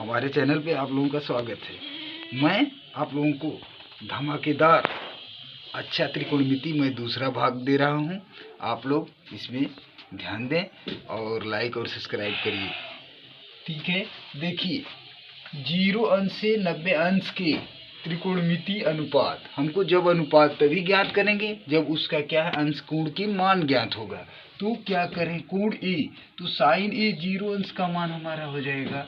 हमारे चैनल पे आप लोगों का स्वागत है। मैं आप लोगों को धमाकेदार अच्छा त्रिकोणमिति में दूसरा भाग दे रहा हूँ। आप लोग इसमें ध्यान दें और लाइक और सब्सक्राइब करिए। ठीक है, देखिए 0 अंश से 90 अंश के त्रिकोणमिति अनुपात। हमको जब अनुपात तभी ज्ञात करेंगे जब उसका क्या है, अंश कोण के मान ज्ञात होगा। तो क्या करें, कोण ए, तो साइन ए 0 अंश का मान हमारा हो जाएगा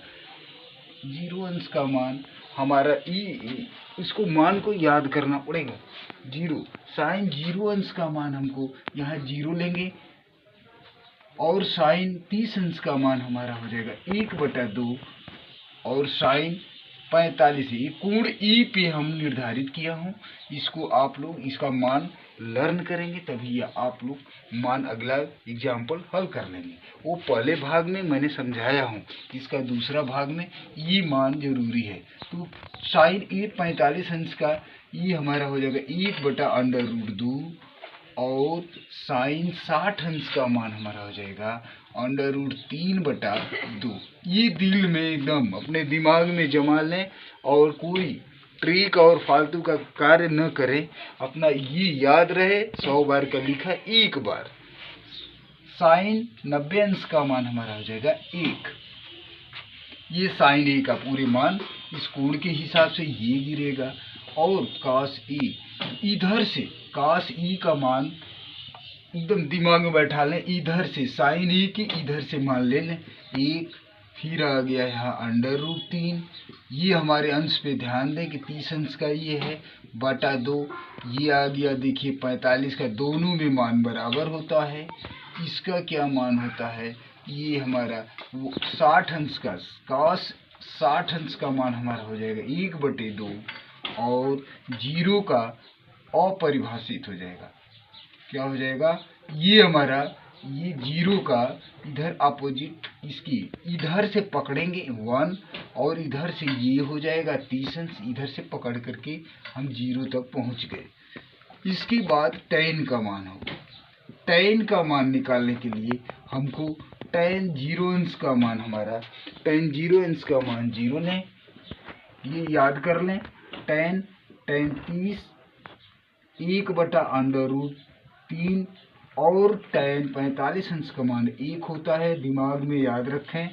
0 अंश का मान हमारा ई, इसको मान को याद करना पड़ेगा। 0 साइन 0 अंश का मान हमको यहाँ 0 लेंगे और साइन 30 अंश का मान हमारा हो जाएगा 1/2 और साइन 45। ये कोण ई पे हम निर्धारित किया हूँ। इसको आप लोग इसका मान लर्न करेंगे तभी आप लोग मान अगला एग्जाम्पल हल कर लेंगे। वो पहले भाग में मैंने समझाया हूँ, इसका दूसरा भाग में ये मान जरूरी है। तो साइन ए 45 अंश का ये हमारा हो जाएगा 1/√2 और साइन 60 अंश का मान हमारा हो जाएगा √3/2। ये दिल में एकदम अपने दिमाग में जमा लें और कोई ट्रिक और फालतू का कार्य न करें। अपना ये याद रहे, 100 बार का लिखा एक बार। साइन 90 अंश का मान हमारा हो जाएगा 1। ये साइन ए का पूरे मान इस कोण के हिसाब से ये गिरेगा और कास ई, इधर से कास ई का मान एकदम दिमाग में बैठा लें। इधर से साइन ई की इधर से मान ले लें 1, फिर आ गया यहाँ √3। ये हमारे अंश पे ध्यान दें कि 30 अंश का ये है /2। ये आ गया देखिए 45 का, दोनों में मान बराबर होता है। इसका क्या मान होता है, ये हमारा 60 अंश का, कास 60 अंश का मान हमारा हो जाएगा 1/2 और 0 का अपरिभाषित हो जाएगा। क्या हो जाएगा, ये हमारा ये 0 का इधर अपोजिट, इसकी इधर से पकड़ेंगे 1 और इधर से ये हो जाएगा 30 अंश, इधर से पकड़ करके हम 0 तक पहुंच गए। इसके बाद tan का मान होगा। tan का मान निकालने के लिए हमको tan 0 अंश का मान हमारा, tan 0 अंश का मान 0 लें, ये याद कर लें। tan 30 1/√3 और tan 45 अंश का मान 1 होता है, दिमाग में याद रखें।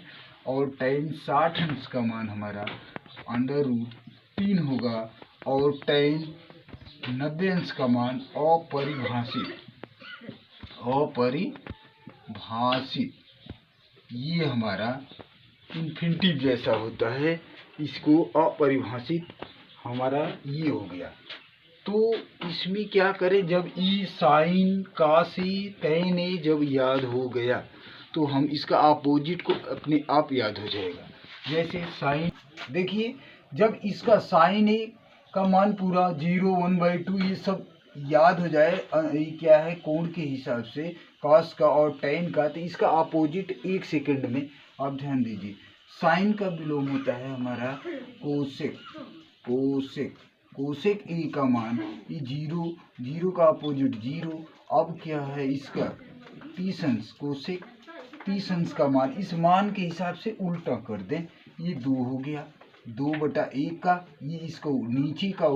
और tan 60 अंश का मान हमारा √3 होगा और tan 90 अंश का मान अपरिभाषित, ये हमारा इन्फिनिटिव जैसा होता है, इसको अपरिभाषित हमारा ये हो गया। तो इसमें क्या करें, जब ई साइन कास ई tan ए जब याद हो गया तो हम इसका अपोजिट को अपने आप याद हो जाएगा। जैसे साइन, देखिए जब इसका साइन ए का मान पूरा 0, 1/2 ये सब याद हो जाए, ये क्या है कोण के हिसाब से कास का और tan का, तो इसका अपोजिट 1 सेकंड में आप ध्यान दीजिए। साइन का विलोम होता है हमारा कोसेक। कोसेक ए का मान ये 0 का अपोजिट 0। अब क्या है इसका 30 अंश, कोसेक 30 अंश का मान इस मान के हिसाब से उल्टा कर दें, ये 2 हो गया 2/1 का, ये इसको नीचे का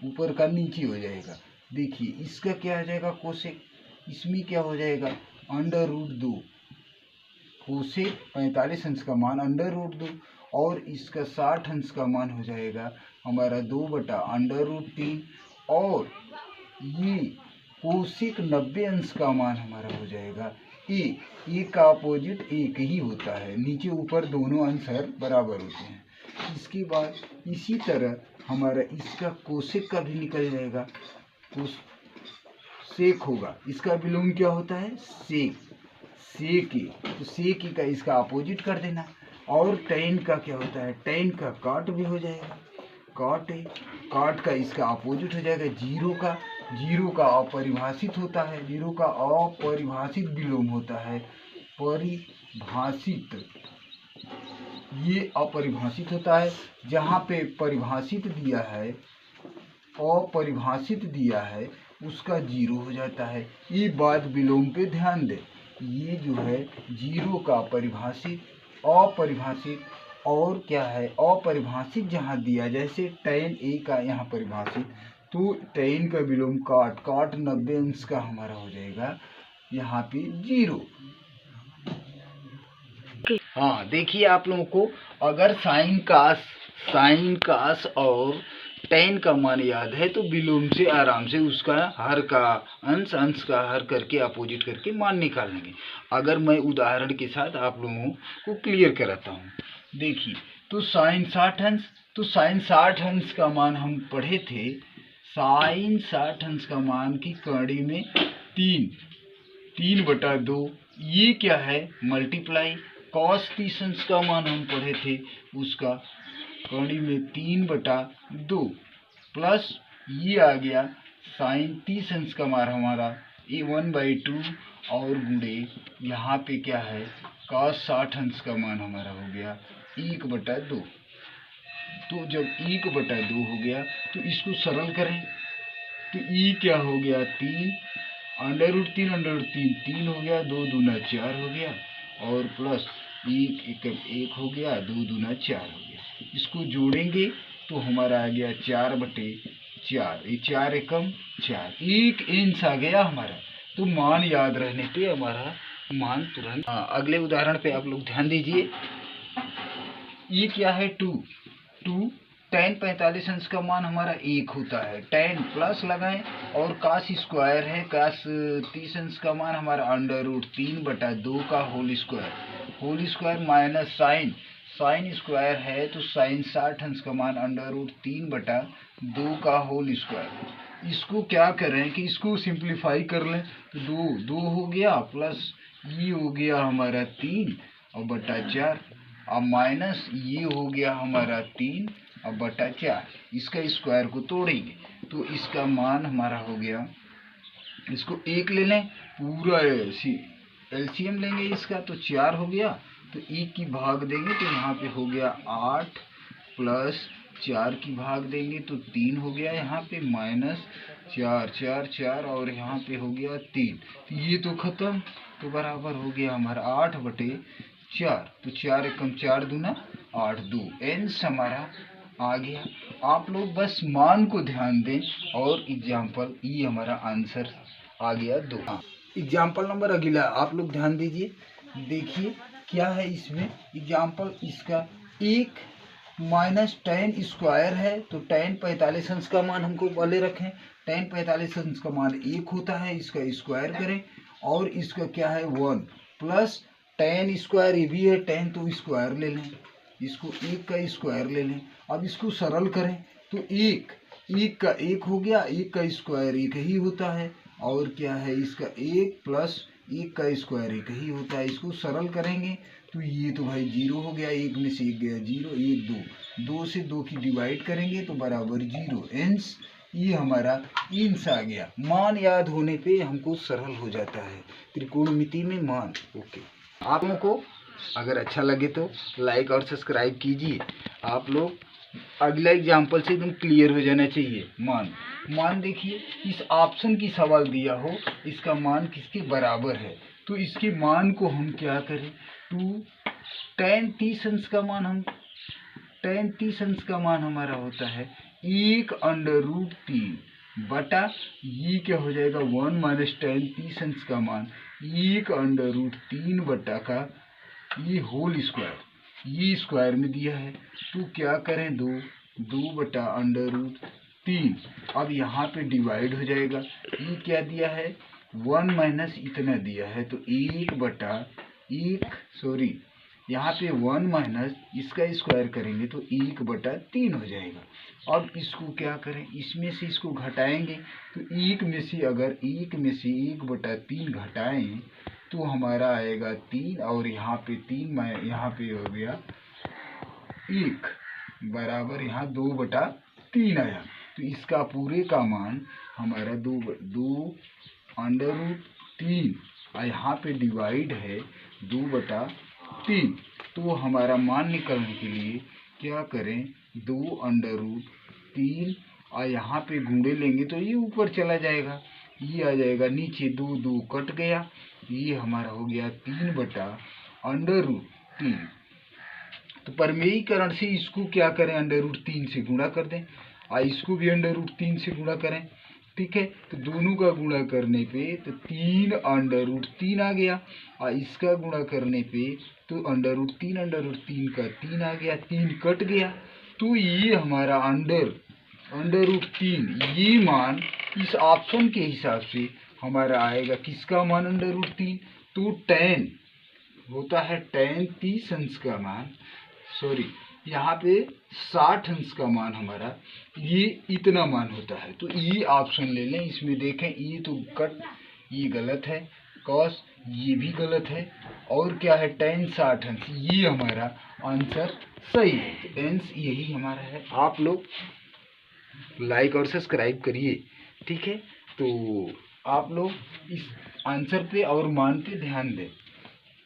ऊपर का नीचे हो जाएगा। देखिए इसका क्या हो जाएगा कोसेक, इसमें क्या हो जाएगा √2। कोसेक 45 अंश का मान √2 और इसका 60 अंश का मान हो जाएगा हमारा 2/√3 और ये कोसेक 90 अंश का मान हमारा हो जाएगा ए का अपोजिट 1 ही होता है, नीचे ऊपर दोनों अंश बराबर होते हैं। इसके बाद इसी तरह हमारा इसका कोसेक का भी निकल जाएगा, सेक होगा, इसका विलोम क्या होता है सेक ए, तो सेक ए का इसका अपोजिट कर देना। और tan का क्या होता है, tan का काट भी हो जाएगा, काट ए, काट का इसका अपोजिट हो जाएगा 0 का अपरिभाषित होता है, 0 का अपरिभाषित विलोम होता है परिभाषित। ये अपरिभाषित होता है, जहाँ पे परिभाषित दिया है अपरिभाषित दिया है उसका 0 हो जाता है। ये बात विलोम पे ध्यान दें, ये जो है 0 का परिभाषित अपरिभाषित और क्या है अपरिभाषित जहाँ दिया, जैसे tan a का यहाँ परिभाषित, तो tan का विलोम काट 90 अंश का हमारा हो जाएगा यहाँ पे 0। हाँ देखिए आप लोगों को अगर साइन कास और tan का मान याद है तो विलोम से आराम से उसका हर का अंश का हर करके अपोजिट करके मान निकाल लेंगे। अगर मैं उदाहरण के साथ आप लोगों को क्लियर कराता हूँ, देखिए तो साइन 60 अंश, तो साइन 60 अंश का मान हम पढ़े थे, साइन 60 अंश का मान की कड़ी में 3/2, ये क्या है मल्टीप्लाई। कॉस 30 अंश का मान हम पढ़े थे, उसका कड़ी में 3/2 प्लस ये आ गया साइन 30 अंश का मान हमारा 1/2 और गुणे यहाँ पे क्या है कॉस 60 अंश का मान हमारा हो गया 1/2। तो जब 1/2 हो गया तो इसको सरल करें तो क्या हो गया 3 √3 3 हो गया, 2 दूना 4 हो गया और प्लस 1 हो गया, 2 दूना 4 हो गया। इसको जोड़ेंगे तो हमारा आ गया 4/4, ये 4 एकम 4, 1 इंच आ गया हमारा। तो मान याद रहने पे हमारा मान तुरंत। अगले उदाहरण पे आप लोग ध्यान दीजिए, ये क्या है 2 tan 45 अंश का मान हमारा 1 होता है, tan प्लस लगाएं और कास स्क्वायर है, कास 30 अंश का मान हमारा √3/2 का whole square minus sine square है तो साइन 60 अंश का मान √3/2 का होल स्क्वायर। इसको क्या करें कि इसको सिंप्लीफाई कर लें तो 2 हो गया प्लस ये हो गया हमारा 3 और बटा 4 अब माइनस ये हो गया हमारा 3 और बटा 4, इसका स्क्वायर को तोड़ेंगे तो इसका मान हमारा हो गया, इसको 1 ले लें पूरा एलसीएम लेंगे इसका तो 4 हो गया, तो 1 की भाग देंगे तो यहाँ पे हो गया 8 प्लस 4 की भाग देंगे तो 3 हो गया, यहाँ पे माइनस 4 और यहाँ पे हो गया 3, तो ये तो खत्म, तो बराबर हो गया हमारा 8/4, तो 4 एकम 4 दूना 8, 2 एंस हमारा आ गया। आप लोग बस मान को ध्यान दें और एग्जाम्पल, ये हमारा आंसर आ गया 2। एग्जाम्पल नंबर अगला आप लोग ध्यान दीजिए, देखिए क्या है इसमें एग्जाम्पल, इसका 1 माइनस tan स्क्वायर है तो tan 45 अंश का मान हमको पहले रखें, tan 45 अंश का मान 1 होता है, इसका स्क्वायर करें और इसका क्या है 1 प्लस tan स्क्वायर, ये भी है tan तो स्क्वायर ले लें, इसको 1 का स्क्वायर ले लें। अब इसको सरल करें तो 1 का 1 हो गया, 1 का स्क्वायर 1 ही होता है और क्या है इसका 1 प्लस 1 का स्क्वायर 1 ही होता है। इसको सरल करेंगे तो ये तो भाई 0 हो गया, 1 में से 1 गया 0, 1 2 से 2 की डिवाइड करेंगे तो बराबर 0 एंस ये हमारा इंस आ गया। मान याद होने पे हमको सरल हो जाता है त्रिकोणमिति में मान। ओके, आप लोगों को अगर अच्छा लगे तो लाइक और सब्सक्राइब कीजिए। आप लोग अगला एग्जाम्पल से एकदम क्लियर हो जाना चाहिए। मान देखिए इस ऑप्शन की सवाल दिया हो, इसका मान किसके बराबर है, तो इसके मान को हम क्या करें, 2 tan 30 अंश का मान हमारा होता है 1/3 बटा ये क्या हो जाएगा 1 माइनस tan 30 अंश का मान 1/3 बटा का ये होल स्क्वायर, ये स्क्वायर में दिया है तो क्या करें 2/√3। अब यहाँ पे डिवाइड हो जाएगा, ये क्या दिया है 1 माइनस इतना दिया है तो 1 यहाँ पे 1 माइनस इसका स्क्वायर करेंगे तो 1/3 हो जाएगा। अब इसको क्या करें, इसमें से इसको घटाएंगे तो 1 में से 1/3 घटाएं तो हमारा आएगा 3 और यहाँ पे 3 यहाँ पे हो गया 1 बराबर यहाँ 2/3 आया, तो इसका पूरे का मान हमारा 2/3 और यहाँ पे डिवाइड है 2/3। तो हमारा मान निकालने के लिए क्या करें 2/3 और यहाँ पे गुणे लेंगे तो ये ऊपर चला जाएगा, ये आ जाएगा नीचे, 2 कट गया, ये हमारा हो गया 3/√3। तो परमेयीकरण से इसको क्या करें, √3 से गुणा कर दें, और इसको भी √3 से गुणा करें। ठीक है, तो दोनों का गुणा करने पे तो 3 आ गया, और इसका गुणा करने पे तो √3 का 3 आ गया, 3 कट गया। तो ये हमारा √3 ये मान इस ऑप्शन के हिसाब से हमारा आएगा किसका मान, √3। तो tan होता है tan 30 अंश का मान, सॉरी यहाँ पे 60 अंश का मान हमारा ये इतना मान होता है। तो ये ऑप्शन ले लें, इसमें देखें ये तो कट, ये गलत है, कॉस ये भी गलत है, और क्या है tan 60 अंश, ये हमारा आंसर सही है। तो आंसर यही हमारा है। आप लोग लाइक और सब्सक्राइब करिए। ठीक है, तो आप लोग इस आंसर पे और मान पे ध्यान दें।